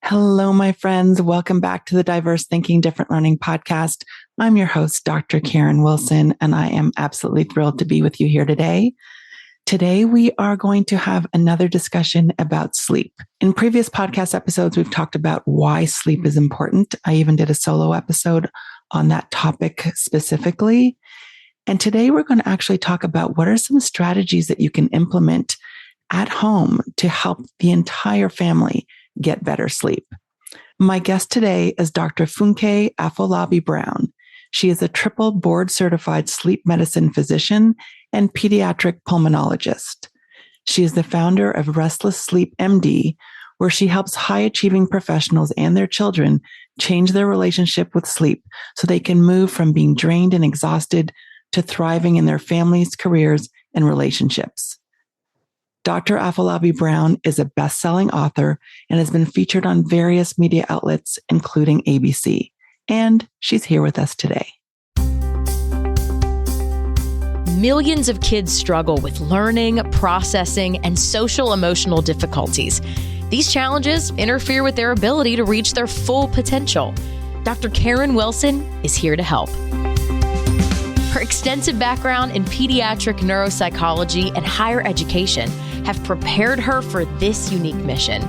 Hello, my friends. Welcome back to the Diverse Thinking, Different Learning podcast. I'm your host, Dr. Karen Wilson, and I am absolutely thrilled to be with you here today. Today, we are going to have another discussion about sleep. In previous podcast episodes, we've talked about why sleep is important. I even did a solo episode on that topic specifically. And today, we're going to actually talk about what are some strategies that you can implement at home to help the entire family get better sleep. My guest today is Dr. Funke Afolabi-Brown. She is a triple board certified sleep medicine physician and pediatric pulmonologist. She is the founder of Restless Sleep MD, where she helps high achieving professionals and their children change their relationship with sleep so they can move from being drained and exhausted to thriving in their families, careers, and relationships. Dr. Afolabi-Brown is a best-selling author and has been featured on various media outlets, including ABC. And she's here with us today. Millions of kids struggle with learning, processing, and social emotional difficulties. These challenges interfere with their ability to reach their full potential. Dr. Karen Wilson is here to help. Her extensive background in pediatric neuropsychology and higher education have prepared her for this unique mission.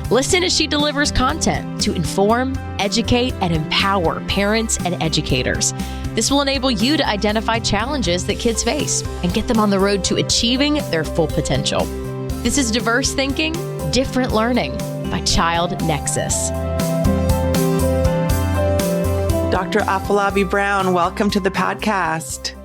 Listen as she delivers content to inform, educate, and empower parents and educators. This will enable you to identify challenges that kids face and get them on the road to achieving their full potential. This is Diverse Thinking, Different Learning by Child Nexus. Dr. Afolabi-Brown, welcome to the podcast.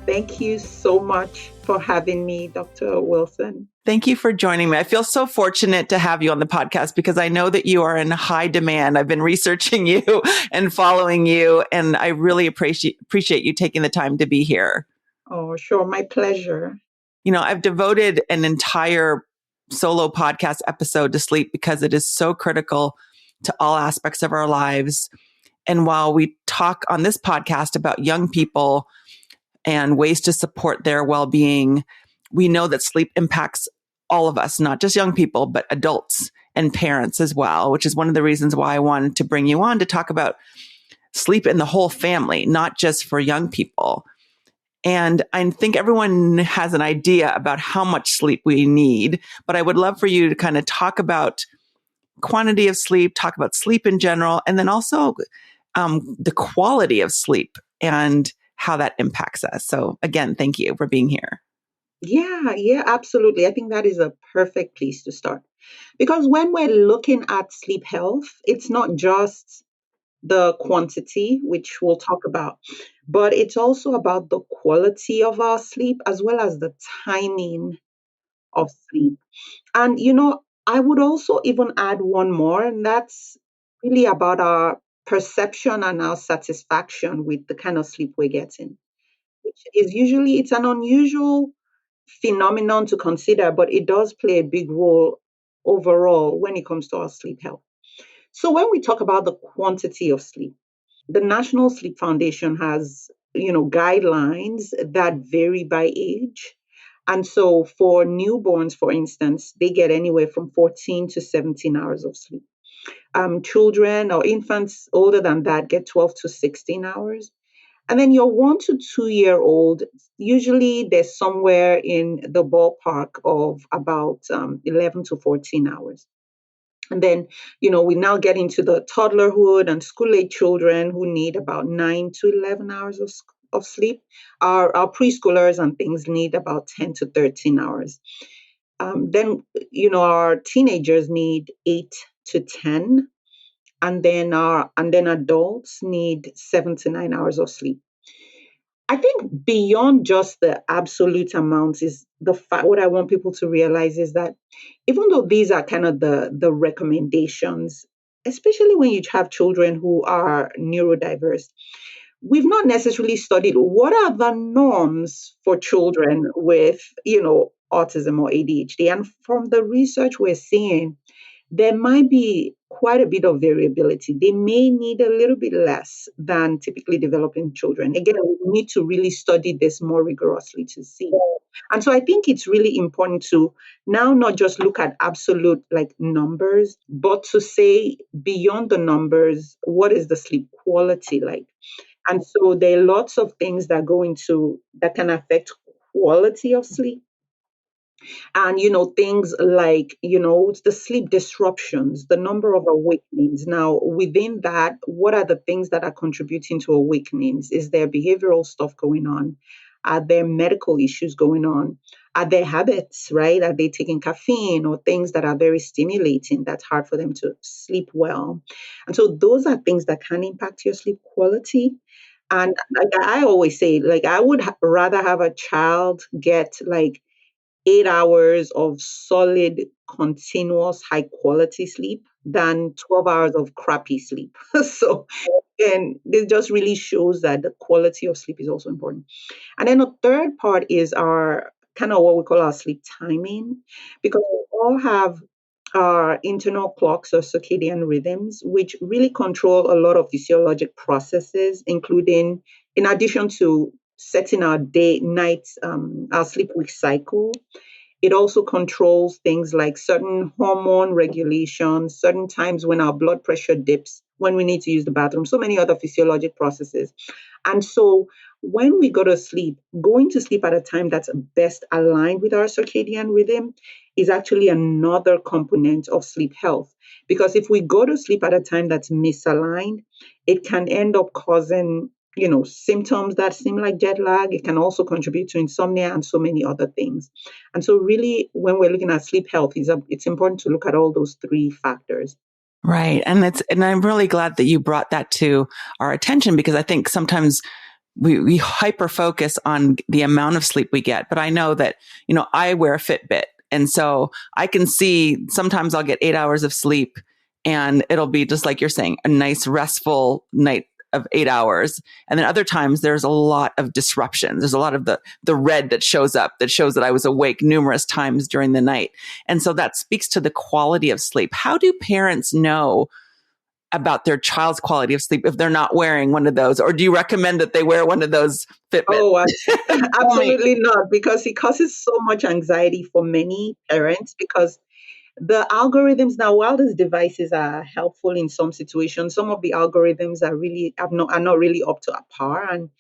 Thank you so much for having me, Dr. Wilson. Thank you for joining me. I feel so fortunate to have you on the podcast because I know that you are in high demand. I've been researching you and following you, and I really appreciate you taking the time to be here. Oh, sure. My pleasure. You know, I've devoted an entire solo podcast episode to sleep because it is so critical to all aspects of our lives. And while we talk on this podcast about young people and ways to support their well-being, we know that sleep impacts all of us, not just young people, but adults and parents as well, which is one of the reasons why I wanted to bring you on to talk about sleep in the whole family, not just for young people. And I think everyone has an idea about how much sleep we need, but I would love for you to kind of talk about quantity of sleep, talk about sleep in general, and then also the quality of sleep and how that impacts us. So again, thank you for being here. Yeah, absolutely. I think that is a perfect place to start. Because when we're looking at sleep health, it's not just the quantity, which we'll talk about, but it's also about the quality of our sleep as well as the timing of sleep. And, I would also even add one more, and that's really about our perception and our satisfaction with the kind of sleep we're getting, which is usually, it's an unusual phenomenon to consider, but it does play a big role overall when it comes to our sleep health. So when we talk about the quantity of sleep, the National Sleep Foundation has, guidelines that vary by age. And so for newborns, for instance, they get anywhere from 14 to 17 hours of sleep. Children or infants older than that get 12 to 16 hours. And then your 1 to 2 year old, usually they're somewhere in the ballpark of about 11 to 14 hours. And then, we now get into the toddlerhood and school-age children who need about 9 to 11 hours of sleep. Our preschoolers and things need about 10 to 13 hours. Then, our teenagers need 8 to 10. And then adults need 7 to 9 hours of sleep. I think beyond just the absolute amounts is the fact, what I want people to realize is that even though these are kind of the recommendations, especially when you have children who are neurodiverse, we've not necessarily studied what are the norms for children with, autism or ADHD. And from the research we're seeing, there might be quite a bit of variability. They may need a little bit less than typically developing children. Again, we need to really study this more rigorously to see. And so I think it's really important to now not just look at absolute like numbers, but to say beyond the numbers, what is the sleep quality like? And so there are lots of things that go into that can affect quality of sleep. And things like the sleep disruptions, the number of awakenings. Now within that, what are the things that are contributing to awakenings? Is there behavioral stuff going on? Are there medical issues going on? Are there habits, right? Are they taking caffeine or things that are very stimulating that's hard for them to sleep well? And so those are things that can impact your sleep quality. And like I always say, like I would rather have a child get like 8 hours of solid, continuous, high quality sleep than 12 hours of crappy sleep. So, and this just really shows that the quality of sleep is also important. And then the third part is our kind of what we call our sleep timing, because we all have our internal clocks or circadian rhythms, which really control a lot of physiologic processes, including, in addition to setting our day, night, our sleep week cycle. It also controls things like certain hormone regulations, certain times when our blood pressure dips, when we need to use the bathroom, so many other physiologic processes. And so when we go to sleep, going to sleep at a time that's best aligned with our circadian rhythm is actually another component of sleep health. Because if we go to sleep at a time that's misaligned, it can end up causing symptoms that seem like jet lag. It can also contribute to insomnia and so many other things. And so really, when we're looking at sleep health, it's important to look at all those three factors. Right. And I'm really glad that you brought that to our attention, because I think sometimes we hyper focus on the amount of sleep we get. But I know that, I wear a Fitbit. And so I can see sometimes I'll get 8 hours of sleep and it'll be just like you're saying, a nice restful night of 8 hours. And then other times there's a lot of disruptions. There's a lot of the red that shows up that shows that I was awake numerous times during the night. And so that speaks to the quality of sleep. How do parents know about their child's quality of sleep if they're not wearing one of those? Or do you recommend that they wear one of those Fitbits? Oh, absolutely not, because it causes so much anxiety for many parents, because the algorithms now, while these devices are helpful in some situations, some of the algorithms are not really up to par. And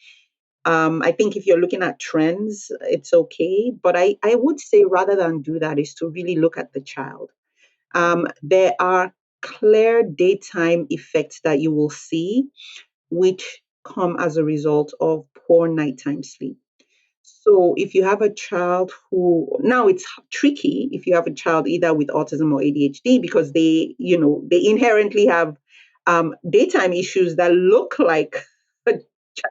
I think if you're looking at trends, it's okay. But I would say rather than do that is to really look at the child. There are clear daytime effects that you will see, which come as a result of poor nighttime sleep. So if you have a child now it's tricky if you have a child either with autism or ADHD, because they inherently have daytime issues that look like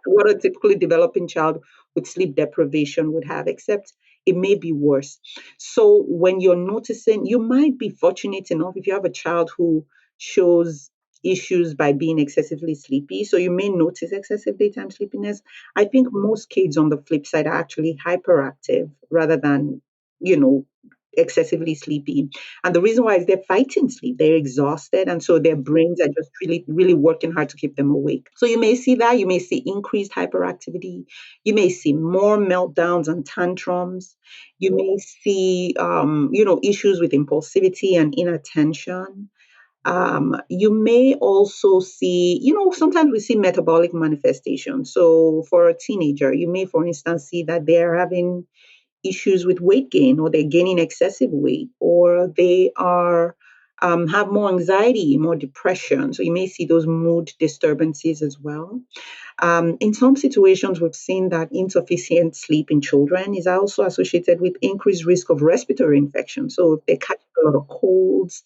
what a typically developing child with sleep deprivation would have, except it may be worse. So when you're noticing, you might be fortunate enough if you have a child who shows issues by being excessively sleepy. So you may notice excessive daytime sleepiness. I think most kids on the flip side are actually hyperactive rather than, excessively sleepy. And the reason why is they're fighting sleep. They're exhausted. And so their brains are just really, really working hard to keep them awake. So you may see that. You may see increased hyperactivity. You may see more meltdowns and tantrums. You may see, issues with impulsivity and inattention. You may also see, sometimes we see metabolic manifestations. So for a teenager, you may, for instance, see that they're having issues with weight gain, or they're gaining excessive weight, or they are have more anxiety, more depression. So you may see those mood disturbances as well. In some situations, we've seen that insufficient sleep in children is also associated with increased risk of respiratory infection. So if they catch a lot of colds,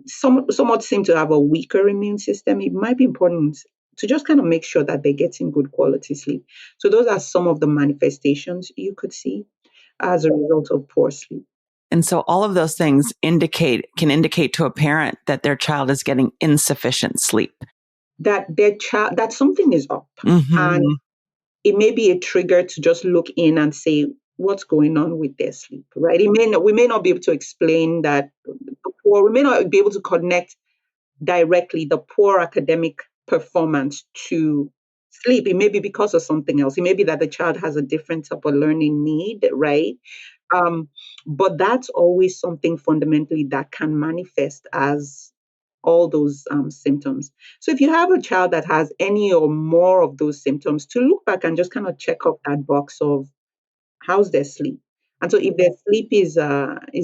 somewhat seem to have a weaker immune system, it might be important to just kind of make sure that they're getting good quality sleep. So those are some of the manifestations you could see as a result of poor sleep. And so all of those things can indicate to a parent that their child is getting insufficient sleep. That something is up. Mm-hmm. And it may be a trigger to just look in and say, what's going on with their sleep, right? We may not be able to explain that, or we may not be able to connect directly the poor academic performance to sleep. It may be because of something else. It may be that the child has a different type of learning need, right? Um, but that's always something fundamentally that can manifest as all those symptoms. So if you have a child that has any or more of those symptoms, to look back and just kind of check off that box of how's their sleep. And so if their sleep is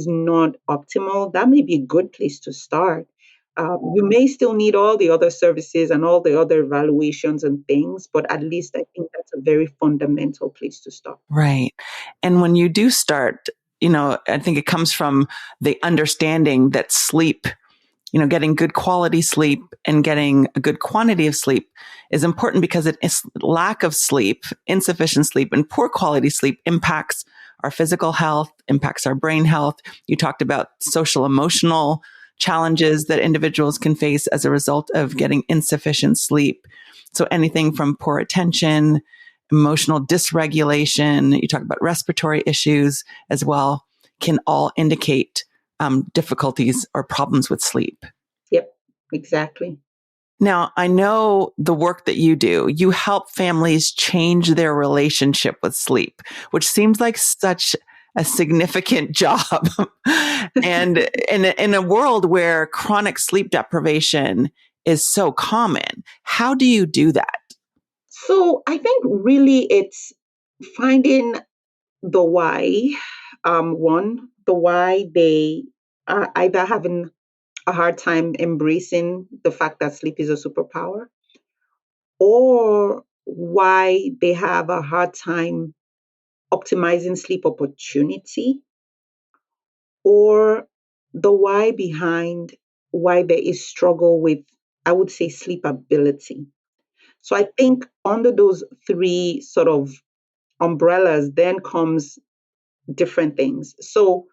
not optimal, that may be a good place to start. You may still need all the other services and all the other evaluations and things, but at least I think that's a very fundamental place to start. Right. And when you do start, I think it comes from the understanding that sleep, getting good quality sleep and getting a good quantity of sleep is important, because it is lack of sleep, insufficient sleep, and poor quality sleep impacts our physical health, impacts our brain health. You talked about social emotional challenges that individuals can face as a result of getting insufficient sleep. So anything from poor attention, emotional dysregulation, you talk about respiratory issues as well, can all indicate difficulties or problems with sleep. Yep, exactly. Now, I know the work that you do, you help families change their relationship with sleep, which seems like such a significant job. And in a world where chronic sleep deprivation is so common, how do you do that? So I think really it's finding the why. The why they are either having a hard time embracing the fact that sleep is a superpower, or why they have a hard time optimizing sleep opportunity, or the why behind why there is struggle with, I would say, sleep ability. So I think under those three sort of umbrellas, then comes different things. So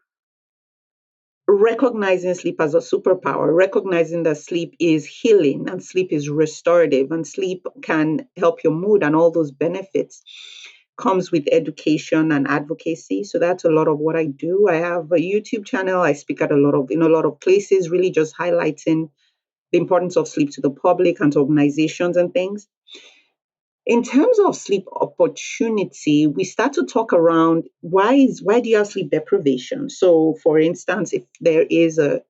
recognizing sleep as a superpower, recognizing that sleep is healing and sleep is restorative and sleep can help your mood and all those benefits comes with education and advocacy. So that's a lot of what I do. I have a YouTube channel. I speak at in a lot of places, really just highlighting the importance of sleep to the public and to organizations and things. In terms of sleep opportunity, we start to talk around why do you have sleep deprivation? So, for instance, if there is a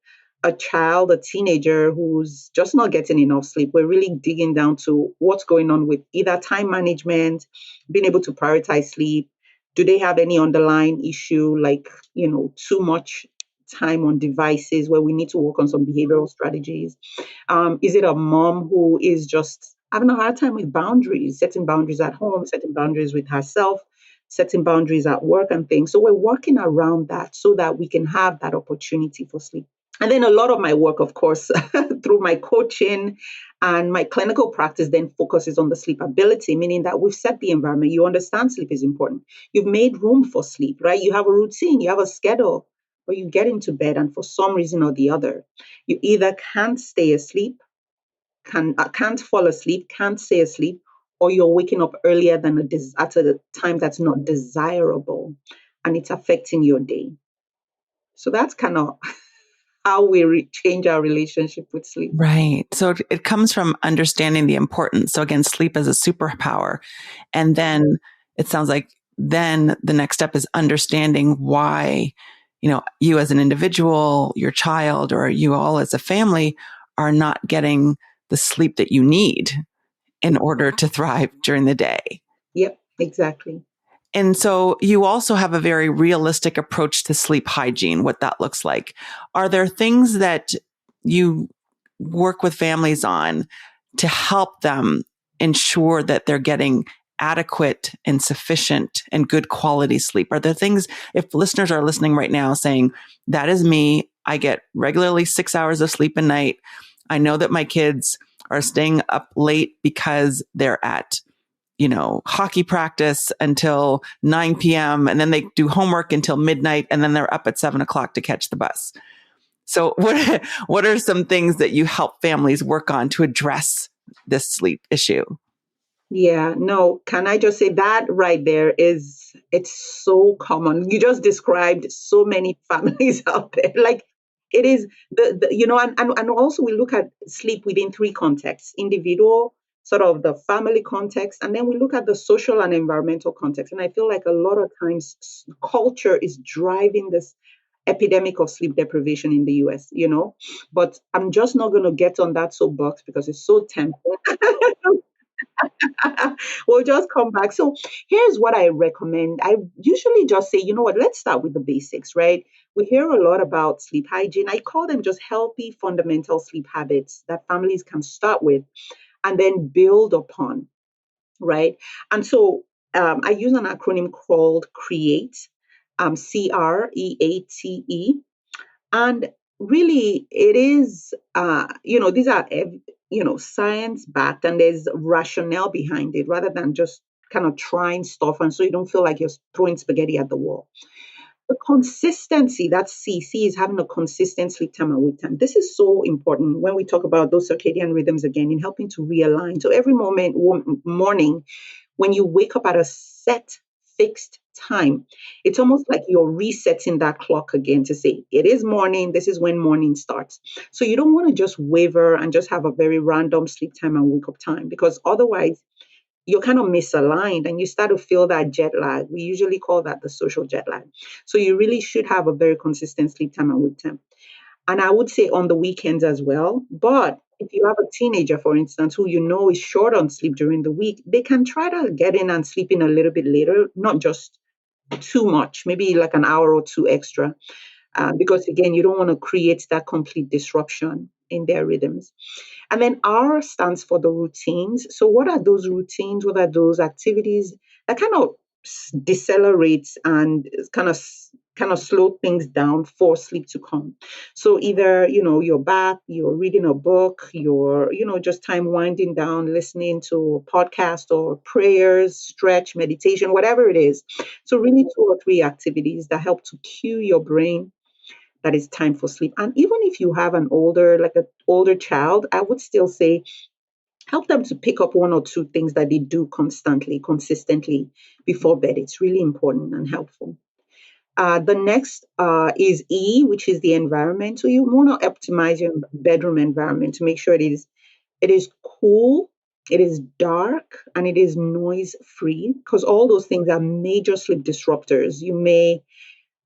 child, a teenager who's just not getting enough sleep, we're really digging down to what's going on with either time management, being able to prioritize sleep. Do they have any underlying issue like, too much time on devices where we need to work on some behavioral strategies? Is it a mom who is just having a hard time with boundaries, setting boundaries at home, setting boundaries with herself, setting boundaries at work and things? So we're working around that so that we can have that opportunity for sleep. And then a lot of my work, of course, through my coaching and my clinical practice then focuses on the sleep ability, meaning that we've set the environment. You understand sleep is important. You've made room for sleep, right? You have a routine, you have a schedule where you get into bed and for some reason or the other, you either can't stay asleep, can't fall asleep, can't stay asleep, or you're waking up earlier than at a time that's not desirable, and it's affecting your day. So that's kind of how we change our relationship with sleep. Right. So it comes from understanding the importance. So again, sleep as a superpower. And then it sounds like then the next step is understanding why, you as an individual, your child, or you all as a family are not getting the sleep that you need in order to thrive during the day. Yep, exactly. And so you also have a very realistic approach to sleep hygiene, what that looks like. Are there things that you work with families on to help them ensure that they're getting adequate and sufficient and good quality sleep? Are there things, if listeners are listening right now saying, that is me, I get regularly 6 hours of sleep a night. I know that my kids are staying up late because they're at hockey practice until 9 p.m. and then they do homework until midnight and then they're up at 7 o'clock to catch the bus. So what are some things that you help families work on to address this sleep issue? Yeah, no, can I just say that right there it's so common. You just described so many families out there. Like it is and also we look at sleep within three contexts: individual, sort of the family context, and then we look at the social and environmental context. And I feel like a lot of times culture is driving this epidemic of sleep deprivation in the US, but I'm just not going to get on that soapbox because it's so tempting. We'll just come back. So here's what I recommend. I usually just say, you know what, let's start with the basics, right? We hear a lot about sleep hygiene. I call them just healthy fundamental sleep habits that families can start with and then build upon, right? And so I use an acronym called CREATE, CREATE. And really, it is, these are, science backed, and there's rationale behind it rather than just kind of trying stuff. And so you don't feel like you're throwing spaghetti at the wall. The consistency, that's C is having a consistent sleep time and wake time. This is so important when we talk about those circadian rhythms again in helping to realign. So every morning, when you wake up at a set fixed time, it's almost like you're resetting that clock again to say, it is morning, this is when morning starts. So you don't want to just waver and just have a very random sleep time and wake up time, because otherwise you're kind of misaligned and you start to feel that jet lag. We usually call that the social jet lag. So you really should have a very consistent sleep time and wake time. And I would say on the weekends as well. But if you have a teenager, for instance, who is short on sleep during the week, they can try to get in and sleep in a little bit later, not just too much, maybe like an hour or two extra. Because again, you don't want to create that complete disruption in their rhythms. And then R stands for the routines. So what are those routines? What are those activities that kind of decelerates and kind of slow things down for sleep to come? So either, you're back, you're reading a book, you're, just time winding down, listening to a podcast or prayers, stretch, meditation, whatever it is. So really 2 or 3 activities that help to cue your brain that it's time for sleep. And even if you have an older child, I would still say help them to pick up 1 or 2 things that they do consistently before bed. It's really important and helpful. The next is E, which is the environment. So you want to optimize your bedroom environment to make sure it is cool, it is dark, and it is noise free, because all those things are major sleep disruptors. You may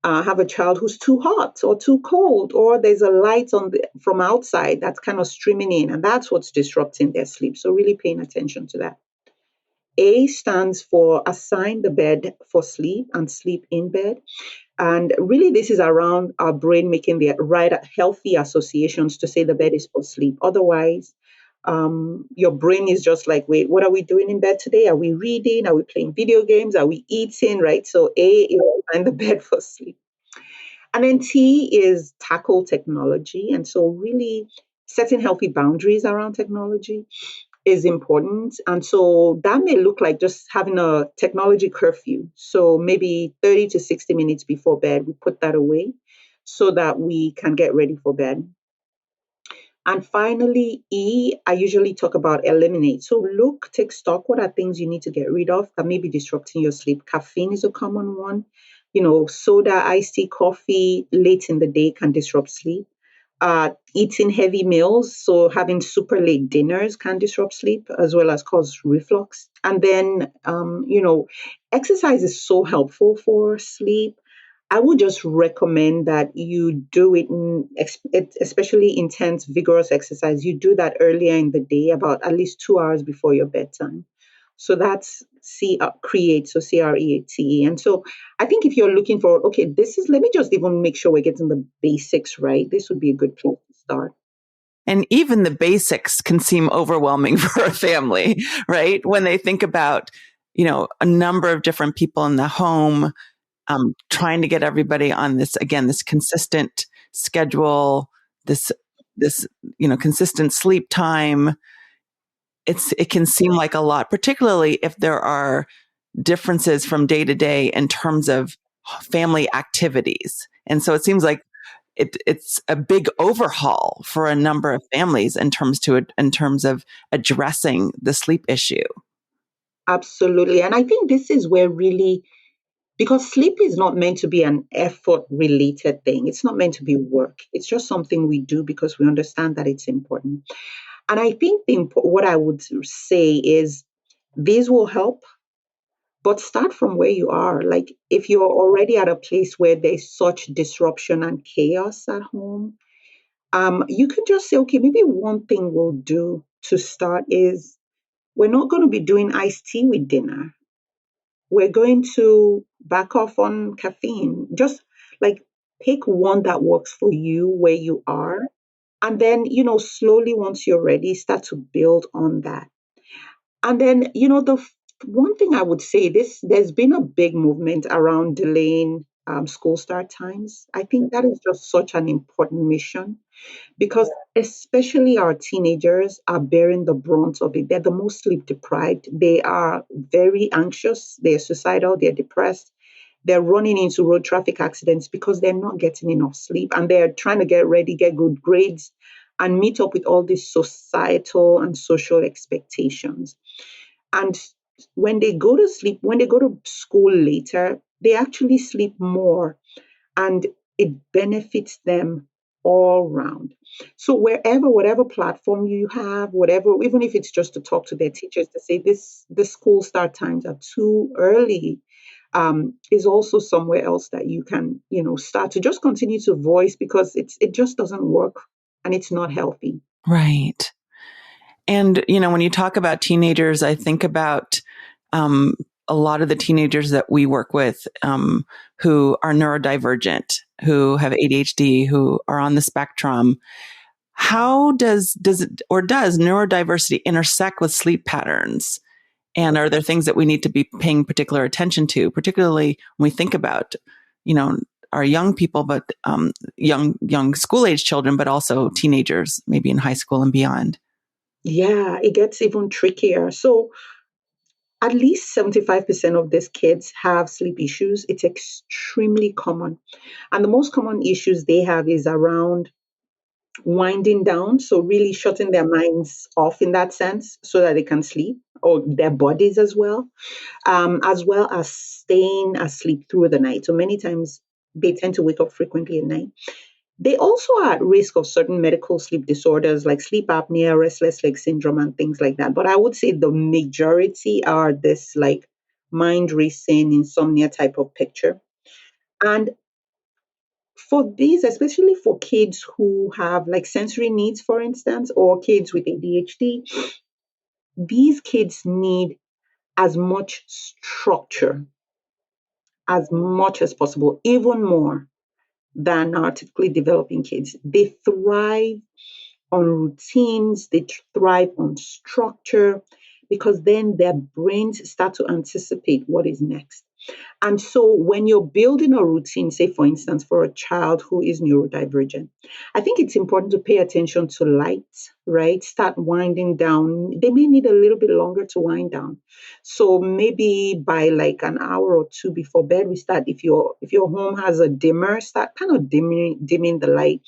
have a child who's too hot or too cold, or there's a light from outside that's kind of streaming in, and that's what's disrupting their sleep. So really paying attention to that. A stands for assign the bed for sleep and sleep in bed. And really, this is around our brain making the right healthy associations to say the bed is for sleep. Otherwise, your brain is just like, wait, what are we doing in bed today? Are we reading? Are we playing video games? Are we eating? Right? So A is find the bed for sleep. And then T is tackle technology. And so really setting healthy boundaries around technology is important. And so that may look like just having a technology curfew. So maybe 30 to 60 minutes before bed, we put that away so that we can get ready for bed. And finally, E, I usually talk about eliminate. So take stock. What are things you need to get rid of that may be disrupting your sleep? Caffeine is a common one. Soda, iced tea, coffee late in the day can disrupt sleep. Eating heavy meals, so having super late dinners can disrupt sleep as well as cause reflux. And then, exercise is so helpful for sleep. I would just recommend that you do it, especially intense, vigorous exercise. You do that earlier in the day, about at least 2 hours before your bedtime. So that's CREATE, so CREATE. And so I think if you're looking for, let me just even make sure we're getting the basics right. This would be a good place to start. And even the basics can seem overwhelming for a family, right? When they think about, a number of different people in the home, trying to get everybody on this consistent schedule, this consistent sleep time. It can seem like a lot, particularly if there are differences from day to day in terms of family activities. And so it seems like it's a big overhaul for a number of families in terms of addressing the sleep issue. Absolutely. And I think this is where really Because sleep is not meant to be an effort related thing. It's not meant to be work. It's just something we do because we understand that it's important. And I think what I would say is these will help, but start from where you are. Like if you're already at a place where there's such disruption and chaos at home, you can just say, okay, maybe one thing we'll do to start is we're not going to be doing iced tea with dinner. We're going to back off on caffeine. Just like pick one that works for you where you are. And then, slowly once you're ready, start to build on that. And then, one thing I would say there's been a big movement around delaying school start times. I think that is just such an important mission because especially our teenagers are bearing the brunt of it. They're the most sleep deprived. They are very anxious. They're suicidal. They're depressed. They're running into road traffic accidents because they're not getting enough sleep and they're trying to get ready, get good grades, and meet up with all these societal and social expectations. And when they go to school later, they actually sleep more and it benefits them all round. So whatever platform you have, whatever, even if it's just to talk to their teachers to say the school start times are too early, is also somewhere else that you can, start to just continue to voice because it just doesn't work and it's not healthy. Right. And, when you talk about teenagers, I think about a lot of the teenagers that we work with who are neurodivergent, who have ADHD, who are on the spectrum. How does neurodiversity intersect with sleep patterns? And are there things that we need to be paying particular attention to, particularly when we think about, our young people, but young school age children, but also teenagers, maybe in high school and beyond? Yeah, it gets even trickier. So at least 75% of these kids have sleep issues. It's extremely common. And the most common issues they have is around winding down. So, really shutting their minds off in that sense so that they can sleep, or their bodies as well as staying asleep through the night. So, many times they tend to wake up frequently at night. They also are at risk of certain medical sleep disorders like sleep apnea, restless leg syndrome, and things like that. But I would say the majority are this like mind racing, insomnia type of picture. And for these, especially for kids who have like sensory needs, for instance, or kids with ADHD, these kids need as much structure as much as possible, even more than our typically developing kids. They thrive on routines, they thrive on structure because then their brains start to anticipate what is next. And so when you're building a routine, say for instance, for a child who is neurodivergent, I think it's important to pay attention to light, right? Start winding down. They may need a little bit longer to wind down. So maybe by like an hour or two before bed, we start, if your home has a dimmer, start kind of dimming the light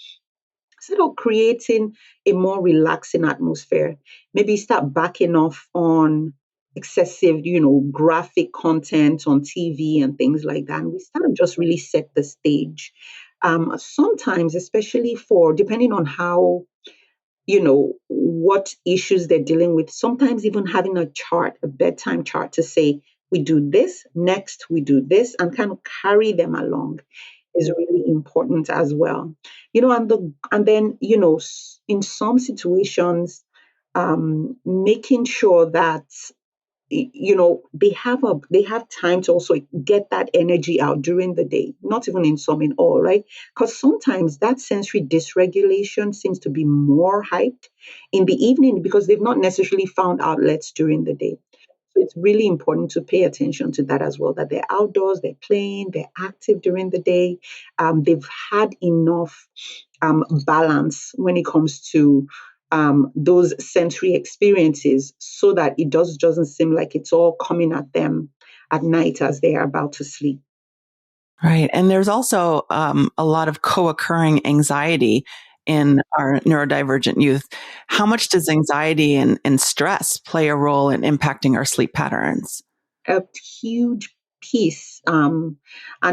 instead of creating a more relaxing atmosphere. Maybe start backing off on excessive, graphic content on TV and things like that. And we start to just really set the stage. Sometimes, especially depending on how, what issues they're dealing with, sometimes even having a bedtime chart to say, we do this, next we do this, and kind of carry them along is really important as well. And then, in some situations, making sure that they have time to also get that energy out during the day, not even in some, in all, right? Because sometimes that sensory dysregulation seems to be more hyped in the evening because they've not necessarily found outlets during the day. So it's really important to pay attention to that as well, that they're outdoors, they're playing, they're active during the day. They've had enough balance when it comes to those sensory experiences so that it doesn't seem like it's all coming at them at night as they are about to sleep. Right. And there's also a lot of co-occurring anxiety in our neurodivergent youth. How much does anxiety and stress play a role in impacting our sleep patterns? A huge piece. And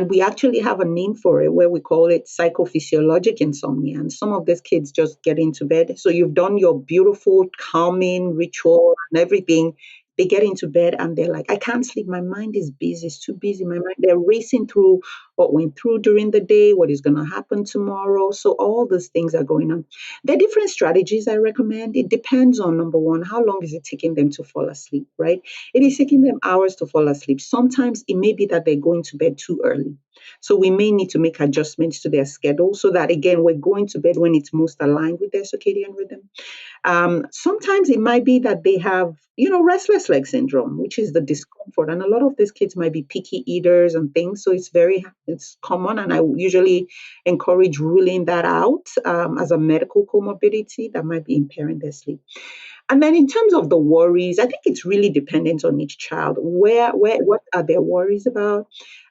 we actually have a name for it where we call it psychophysiologic insomnia. And some of these kids just get into bed. So you've done your beautiful calming ritual and everything. They get into bed and they're like, I can't sleep. My mind is busy. It's too busy. My mind, they're racing through what went through during the day, what is going to happen tomorrow. So all those things are going on. There are different strategies I recommend. It depends on, number one, how long is it taking them to fall asleep, right? It is taking them hours to fall asleep. Sometimes it may be that they're going to bed too early. So we may need to make adjustments to their schedule so that, again, we're going to bed when it's most aligned with their circadian rhythm. Sometimes it might be that they have, restless leg syndrome, which is the discomfort. And a lot of these kids might be picky eaters and things. So it's common. And I usually encourage ruling that out as a medical comorbidity that might be impairing their sleep. And then in terms of the worries, I think it's really dependent on each child. What are their worries about?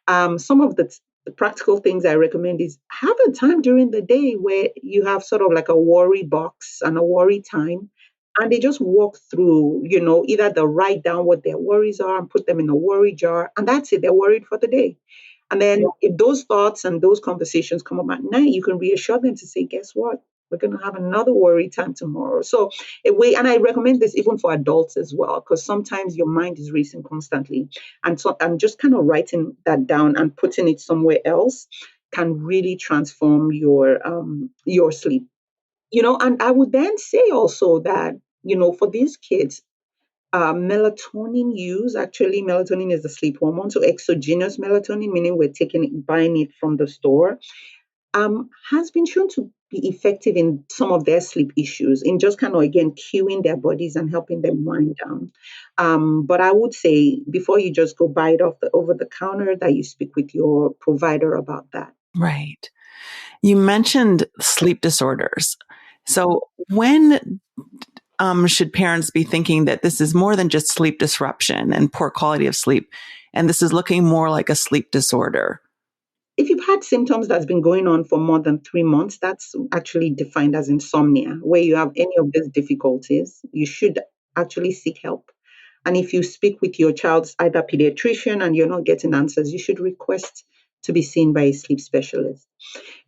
Some of the practical things I recommend is have a time during the day where you have sort of like a worry box and a worry time. And they just walk through, either they'll write down what their worries are and put them in a worry jar. And that's it. They're worried for the day. And then if those thoughts and those conversations come up at night, you can reassure them to say, guess what? We're going to have another worry time tomorrow. So and I recommend this even for adults as well, because sometimes your mind is racing constantly. And so I'm just kind of writing that down and putting it somewhere else can really transform your sleep. And I would then say also that, for these kids, melatonin use, actually, melatonin is the sleep hormone. So exogenous melatonin, meaning buying it from the store, has been shown to be effective in some of their sleep issues, in just kind of, again, cueing their bodies and helping them wind down. But I would say before you just go buy it over the counter, that you speak with your provider about that. Right. You mentioned sleep disorders. So when should parents be thinking that this is more than just sleep disruption and poor quality of sleep, and this is looking more like a sleep disorder? If you've had symptoms that's been going on for more than 3 months, that's actually defined as insomnia. Where you have any of these difficulties, you should actually seek help. And if you speak with your child's either pediatrician and you're not getting answers, you should request to be seen by a sleep specialist.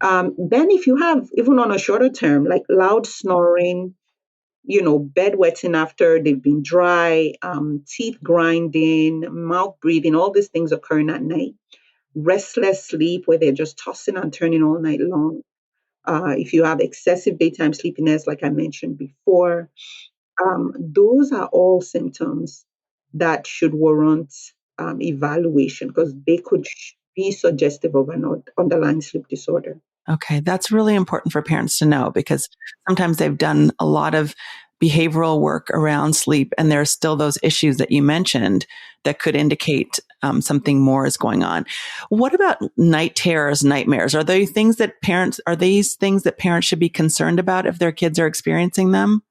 Then if you have, even on a shorter term, like loud snoring, bedwetting after they've been dry, teeth grinding, mouth breathing, all these things occurring at night, restless sleep where they're just tossing and turning all night long. If you have excessive daytime sleepiness, like I mentioned before, those are all symptoms that should warrant evaluation, because they could be suggestive of an underlying sleep disorder. Okay, that's really important for parents to know, because sometimes they've done a lot of behavioral work around sleep and there are still those issues that you mentioned that could indicate something more is going on. What about night terrors, nightmares? Are these things that parents should be concerned about if their kids are experiencing them?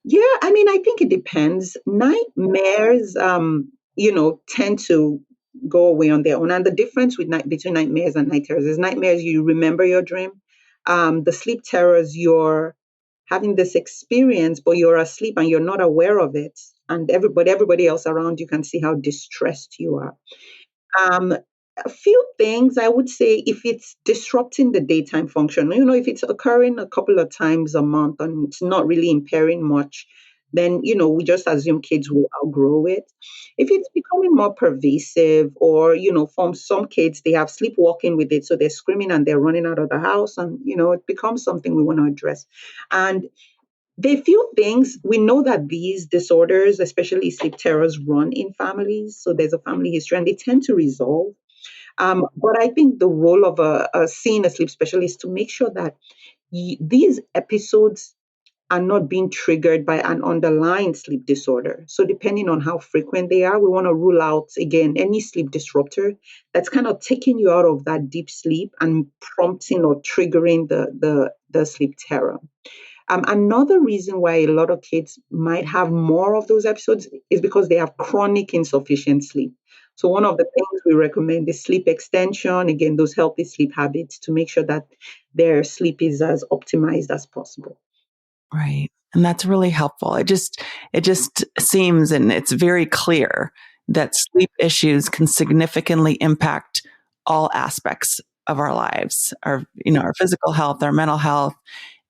Yeah, I think it depends. Nightmares, tend to go away on their own. And the difference between nightmares and night terrors is nightmares, you remember your dream. The sleep terrors, you're having this experience, but you're asleep and you're not aware of it. And everybody else around you can see how distressed you are. A few things I would say, if it's disrupting the daytime function, if it's occurring a couple of times a month and it's not really impairing much, then, we just assume kids will outgrow it. If it's becoming more pervasive, or, from some kids, they have sleepwalking with it. So they're screaming and they're running out of the house, and, it becomes something we want to address. And there are few things. We know that these disorders, especially sleep terrors, run in families. So there's a family history and they tend to resolve. But I think the role of seeing a sleep specialist to make sure that these episodes are not being triggered by an underlying sleep disorder. So depending on how frequent they are, we want to rule out, again, any sleep disruptor that's kind of taking you out of that deep sleep and prompting or triggering the sleep terror. Another reason why a lot of kids might have more of those episodes is because they have chronic insufficient sleep. So one of the things we recommend is sleep extension, again, those healthy sleep habits to make sure that their sleep is as optimized as possible. Right. And that's really helpful. It just seems, and it's very clear that sleep issues can significantly impact all aspects of our lives, our physical health, our mental health.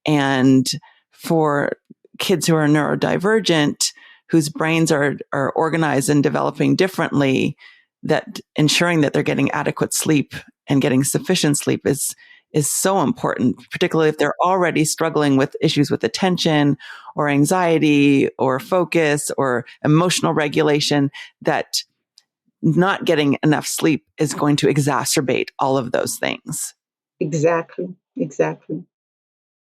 And for kids who are neurodivergent, whose brains are organized and developing differently, that ensuring that they're getting adequate sleep and getting sufficient sleep is so important, particularly if they're already struggling with issues with attention or anxiety or focus or emotional regulation, that not getting enough sleep is going to exacerbate all of those things. Exactly.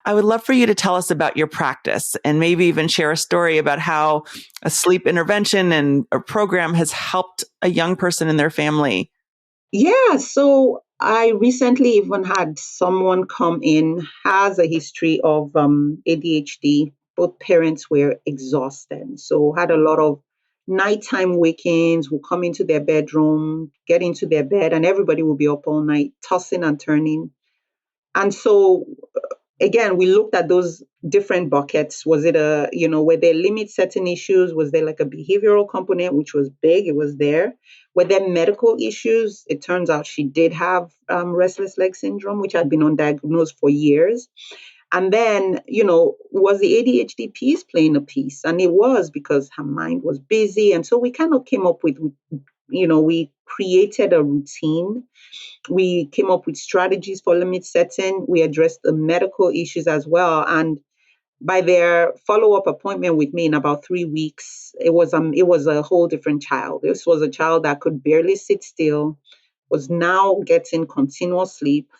I would love for you to tell us about your practice and maybe even share a story about how a sleep intervention and a program has helped a young person and their family. Yeah, so I recently even had someone come in, has a history of ADHD. Both parents were exhausted, so had a lot of nighttime wake-ins, will come into their bedroom, get into their bed, and everybody will be up all night, tossing and turning. And so again, we looked at those different buckets. Was it were there limit setting issues? Was there like a behavioral component, which was big? It was there. Were there medical issues? It turns out she did have restless leg syndrome, which had been undiagnosed for years. And then, was the ADHD piece playing a piece? And it was, because her mind was busy. And so we kind of came up with, we created a routine. We came up with strategies for limit setting. We addressed the medical issues as well. And by their follow-up appointment with me in about 3 weeks, it was a whole different child. This was a child that could barely sit still, was now getting continuous sleep.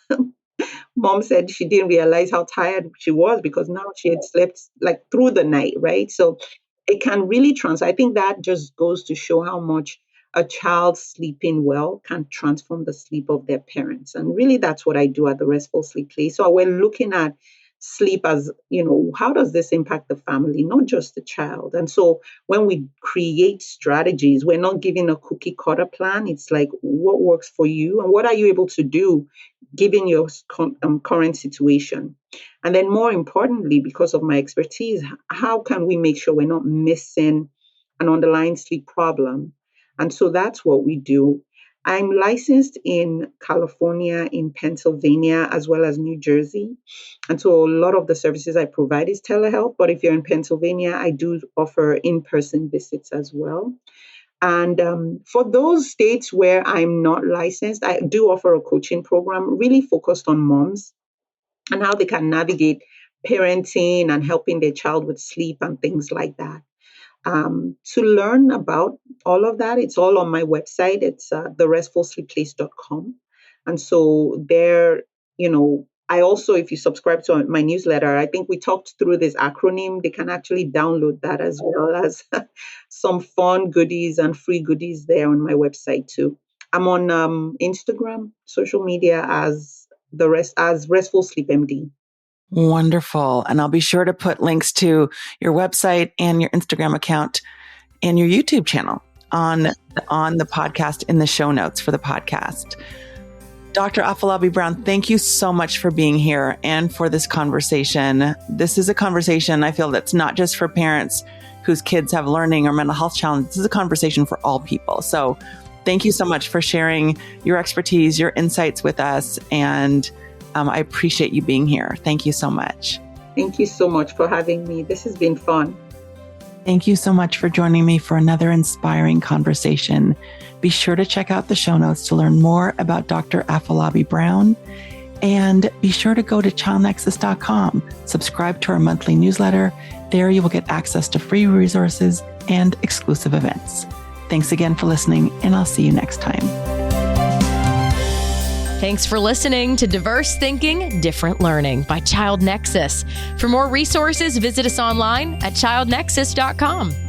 Mom said she didn't realize how tired she was because now she had slept like through the night, right? So it can really I think that just goes to show how much a child sleeping well can transform the sleep of their parents. And really, that's what I do at the Restful Sleep Place. So we're looking at sleep as, how does this impact the family, not just the child? And so when we create strategies, we're not giving a cookie cutter plan. It's like, what works for you and what are you able to do given your current situation? And then more importantly, because of my expertise, how can we make sure we're not missing an underlying sleep problem? And so that's what we do. I'm licensed in California, in Pennsylvania, as well as New Jersey. And so a lot of the services I provide is telehealth. But if you're in Pennsylvania, I do offer in-person visits as well. And for those states where I'm not licensed, I do offer a coaching program really focused on moms and how they can navigate parenting and helping their child with sleep and things like that. To learn about all of that, it's all on my website. It's therestfulsleepplace.com. And so there, I also, if you subscribe to my newsletter, I think we talked through this acronym. They can actually download that as well as some fun goodies and free goodies there on my website too. I'm on Instagram, social media as Restful Sleep MD. Wonderful. And I'll be sure to put links to your website and your Instagram account and your YouTube channel on the podcast in the show notes for the podcast. Dr. Afolabi-Brown, thank you so much for being here and for this conversation. This is a conversation I feel that's not just for parents whose kids have learning or mental health challenges. This is a conversation for all people. So thank you so much for sharing your expertise, your insights with us, and I appreciate you being here. Thank you so much. Thank you so much for having me. This has been fun. Thank you so much for joining me for another inspiring conversation. Be sure to check out the show notes to learn more about Dr. Afolabi-Brown. And be sure to go to childnexus.com. Subscribe to our monthly newsletter. There you will get access to free resources and exclusive events. Thanks again for listening, and I'll see you next time. Thanks for listening to Diverse Thinking, Different Learning by Child Nexus. For more resources, visit us online at childnexus.com.